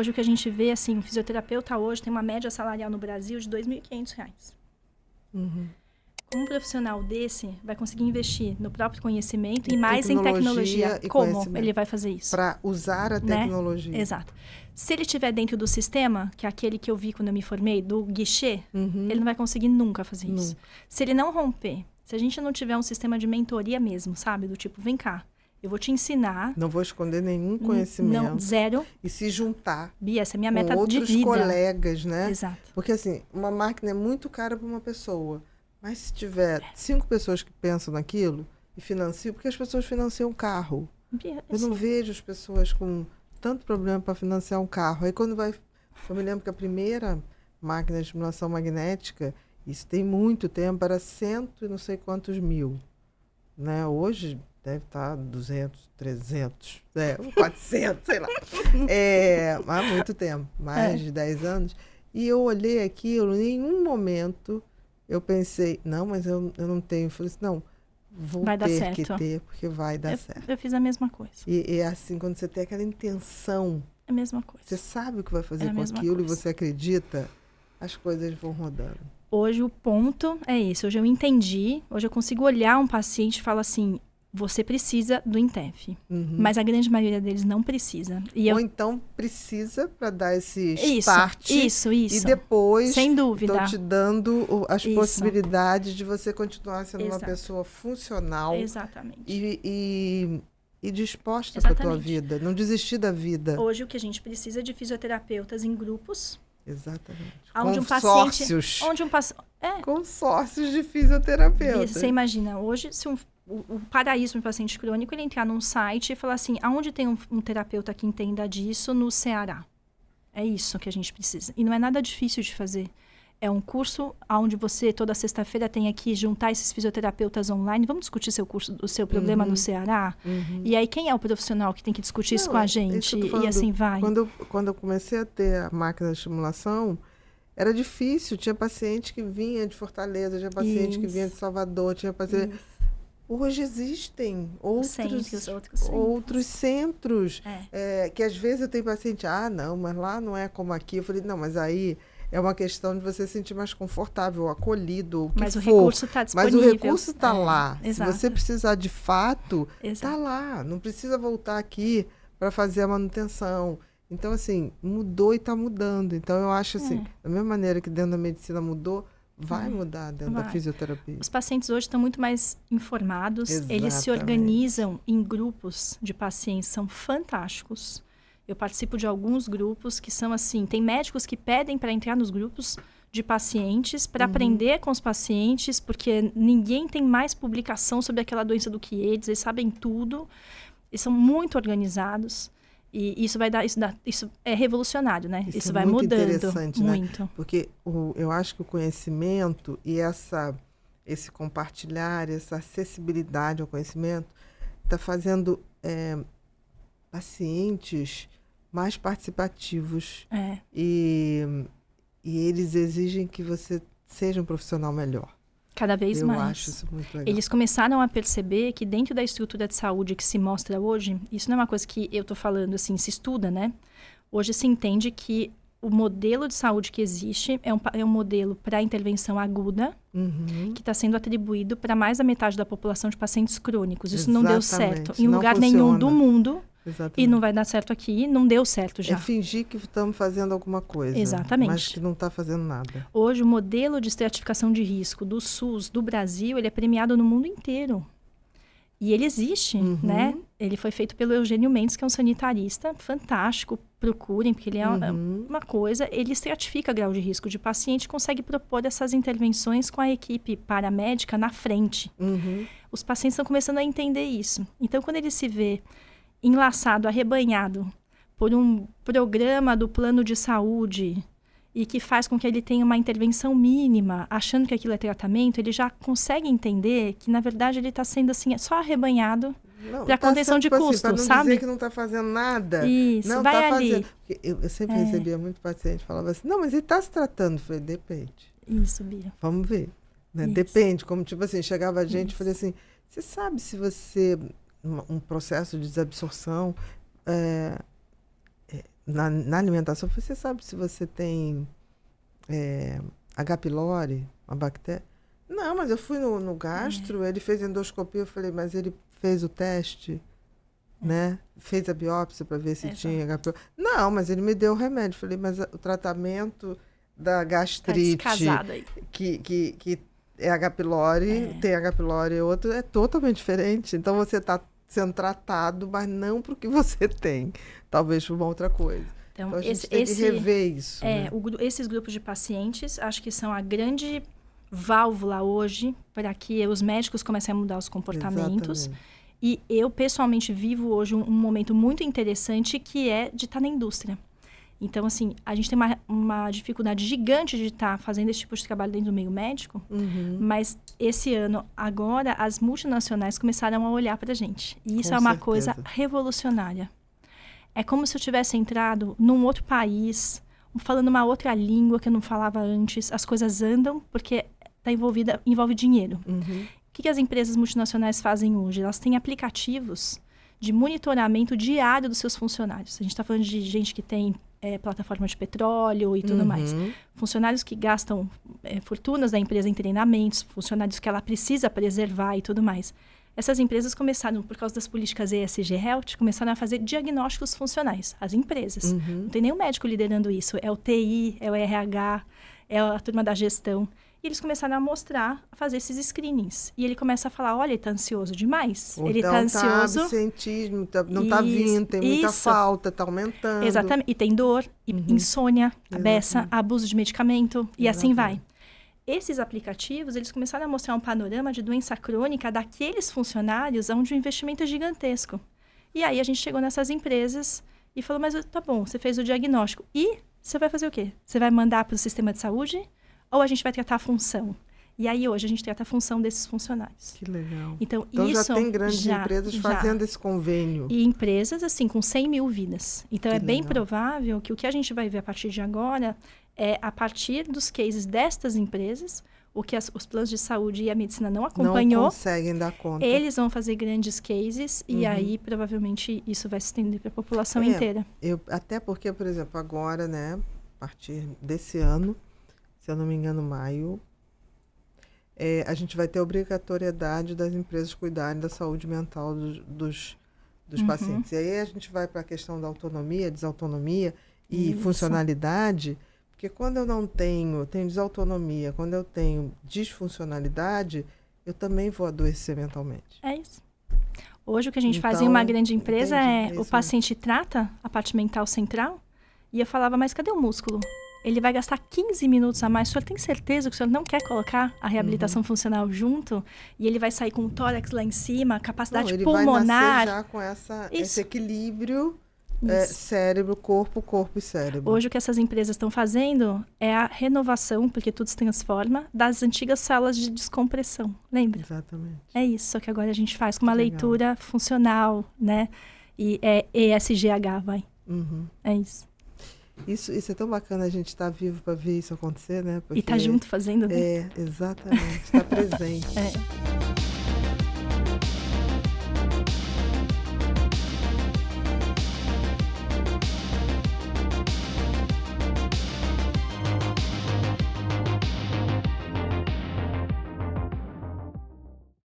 Hoje o que a gente vê, assim, o fisioterapeuta hoje tem uma média salarial no Brasil de R$ 2.500. Um profissional desse vai conseguir investir no próprio conhecimento e mais em tecnologia. Como ele vai fazer isso? Para usar a tecnologia. Exato. Se ele estiver dentro do sistema, que é aquele que eu vi quando eu me formei, do guichê, ele não vai conseguir nunca fazer isso. Se ele não romper, se a gente não tiver um sistema de mentoria mesmo, sabe? Do tipo, vem cá, eu vou te ensinar. Não vou esconder nenhum conhecimento. Não, zero. E se juntar. Bia, essa é a minha meta de vida. Com outros colegas, né? Exato. Porque, assim, uma máquina é muito cara para uma pessoa. Mas se tiver 5 pessoas que pensam naquilo e financiam, porque as pessoas financiam um carro. Bia, eu não vejo as pessoas com tanto problema para financiar um carro. Aí quando vai... Eu me lembro que a primeira máquina de estimulação magnética, isso tem muito tempo, era 100 e não sei quantos mil. Né? Hoje deve estar 200, 300, 400, sei lá. Há muito tempo, mais de 10 anos. E eu olhei aquilo, em nenhum momento eu pensei, não, mas eu não tenho. Eu falei assim, não, vou ter que ter, porque vai dar certo. Eu fiz a mesma coisa. E assim, quando você tem aquela intenção, é a mesma coisa. Você sabe o que vai fazer com aquilo e você acredita, as coisas vão rodando. Hoje o ponto é esse. Hoje eu entendi, hoje eu consigo olhar um paciente e falar assim, você precisa do Intef. Mas a grande maioria deles não precisa. Ou então precisa para dar esse start. Isso. E depois, sem dúvida, estou te dando as possibilidades de você continuar sendo uma pessoa funcional. Exatamente. E disposta para a tua vida. Não desistir da vida. Hoje o que a gente precisa é de fisioterapeutas em grupos. Exatamente. Consórcios. Consórcios de fisioterapeuta. Você imagina, hoje, se o paraíso do paciente crônico, ele entrar num site e falar assim, aonde tem um terapeuta que entenda disso no Ceará? É isso que a gente precisa. E não é nada difícil de fazer. É um curso onde você, toda sexta-feira, tem que juntar esses fisioterapeutas online. Vamos discutir o seu problema no Ceará? E aí, quem é o profissional que tem que discutir isso com a gente? E assim vai. Quando eu comecei a ter a máquina de estimulação, era difícil. Tinha paciente que vinha de Fortaleza, tinha paciente que vinha de Salvador, tinha paciente... Hoje existem outros centros que às vezes eu tenho paciente, não, mas lá não é como aqui. Eu falei, não, mas aí é uma questão de você se sentir mais confortável, acolhido, o que mas for. O recurso está disponível. Mas o recurso está lá. Exato. Se você precisar de fato, está lá. Não precisa voltar aqui para fazer a manutenção. Então, assim, mudou e está mudando. Então, eu acho assim, da mesma maneira que dentro da medicina mudou, vai mudar dentro da fisioterapia. Os pacientes hoje estão muito mais informados. Exatamente. Eles se organizam em grupos de pacientes, são fantásticos. Eu participo de alguns grupos que são assim, tem médicos que pedem para entrar nos grupos de pacientes, para aprender com os pacientes, porque ninguém tem mais publicação sobre aquela doença do que eles sabem tudo, eles são muito organizados. E isso vai dar, isso é revolucionário, né? Isso vai muito mudando interessante, muito. Né? Porque eu acho que o conhecimento e esse compartilhar, essa acessibilidade ao conhecimento está fazendo pacientes mais participativos. E eles exigem que você seja um profissional melhor. Cada vez mais. Eu acho isso muito legal. Eles começaram a perceber que dentro da estrutura de saúde que se mostra hoje, isso não é uma coisa que eu estou falando assim, se estuda, né? Hoje se entende que o modelo de saúde que existe é um modelo para intervenção aguda, que está sendo atribuído para mais da metade da população de pacientes crônicos. Isso não deu certo em lugar nenhum do mundo. Exatamente. E não vai dar certo aqui, não deu certo já. É fingir que estamos fazendo alguma coisa. Exatamente. Mas que não está fazendo nada. Hoje, o modelo de estratificação de risco do SUS, do Brasil, ele é premiado no mundo inteiro. E ele existe, né? Ele foi feito pelo Eugênio Mendes, que é um sanitarista fantástico. Procurem, porque ele é uma coisa... Ele estratifica grau de risco de paciente e consegue propor essas intervenções com a equipe paramédica na frente. Os pacientes estão começando a entender isso. Então, quando ele se vê enlaçado, arrebanhado por um programa do plano de saúde e que faz com que ele tenha uma intervenção mínima, achando que aquilo é tratamento, ele já consegue entender que, na verdade, ele está sendo assim, só arrebanhado para contenção de custo, assim, sabe? Dizer que não está fazendo nada. Isso, não vai tá ali. Fazendo. Eu sempre recebia muito paciente que falava assim, não, mas ele está se tratando. Eu falei, depende. Isso, Bia. Vamos ver. Né? Depende. Como, tipo assim, chegava a gente e falei assim, você sabe se você... um processo de desabsorção na alimentação, você sabe se você tem H. pylori, uma bactéria? Não, mas eu fui no gastro, ele fez endoscopia, eu falei, mas ele fez o teste, né? Fez a biópsia para ver se tinha H. pylori. Não, mas ele me deu o remédio. Eu falei, mas o tratamento da gastrite, que é H. pylori, tem H. pylori e outro, é totalmente diferente. Então, você está sendo tratado, mas não para o que você tem. Talvez por uma outra coisa. Então a gente tem que rever isso. Né? Esses grupos de pacientes, acho que são a grande válvula hoje para que os médicos comecem a mudar os comportamentos. Exatamente. E eu, pessoalmente, vivo hoje um momento muito interessante que é de estar na indústria. Então, assim, a gente tem uma dificuldade gigante de estar fazendo esse tipo de trabalho dentro do meio médico, mas esse ano, agora, as multinacionais começaram a olhar para a gente. E isso é uma coisa revolucionária. É como se eu tivesse entrado num outro país, falando uma outra língua que eu não falava antes. As coisas andam porque envolve dinheiro. O que as empresas multinacionais fazem hoje? Elas têm aplicativos de monitoramento diário dos seus funcionários. A gente está falando de gente que tem plataforma de petróleo e tudo mais. Funcionários que gastam fortunas da empresa em treinamentos, funcionários que ela precisa preservar e tudo mais. Essas empresas começaram, por causa das políticas ESG Health, começaram a fazer diagnósticos funcionais. As empresas. Não tem nenhum médico liderando isso. É o TI, é o RH, é a turma da gestão. E eles começaram a mostrar, a fazer esses screenings. E ele começa a falar, olha, ele está ansioso demais. Ou ele então está ansioso. Absentismo, não está vindo, tem muita falta, está aumentando. Exatamente. E tem dor, insônia, beça, abuso de medicamento, e assim vai. Esses aplicativos, eles começaram a mostrar um panorama de doença crônica daqueles funcionários onde o investimento é gigantesco. E aí a gente chegou nessas empresas e falou, mas tá bom, você fez o diagnóstico. E você vai fazer o quê? Você vai mandar para o sistema de saúde ou a gente vai tratar a função? E aí hoje a gente trata a função desses funcionários. Que legal. Então isso já tem grandes empresas fazendo esse convênio. E empresas, assim, com 100 mil vidas. Então, é bem provável que o que a gente vai ver a partir de agora é, a partir dos cases destas empresas, o que os planos de saúde e a medicina não acompanhou. Não conseguem dar conta. Eles vão fazer grandes cases e aí, provavelmente, isso vai se estender para a população inteira. Até porque, por exemplo, agora, né, a partir desse ano, se eu não me engano, maio, a gente vai ter a obrigatoriedade das empresas cuidarem da saúde mental dos pacientes. E aí a gente vai para a questão da autonomia, desautonomia e funcionalidade, porque quando eu não tenho desautonomia, quando eu tenho disfuncionalidade, eu também vou adoecer mentalmente. É isso. Hoje o que a gente faz em uma grande empresa o paciente trata a parte mental central e eu falava, mas cadê o músculo? Ele vai gastar 15 minutos a mais. O senhor tem certeza que o senhor não quer colocar a reabilitação funcional junto? E ele vai sair com o tórax lá em cima, capacidade pulmonar. Ele vai nascer já com esse equilíbrio cérebro, corpo e cérebro. Hoje o que essas empresas estão fazendo é a renovação, porque tudo se transforma, das antigas salas de descompressão. Lembra? Exatamente. É isso, só que agora a gente faz com uma leitura funcional, né? E é ESGH, vai. É isso. Isso é tão bacana a gente estar vivo para ver isso acontecer, né? Porque, e estar junto fazendo, né? Exatamente. Estar presente.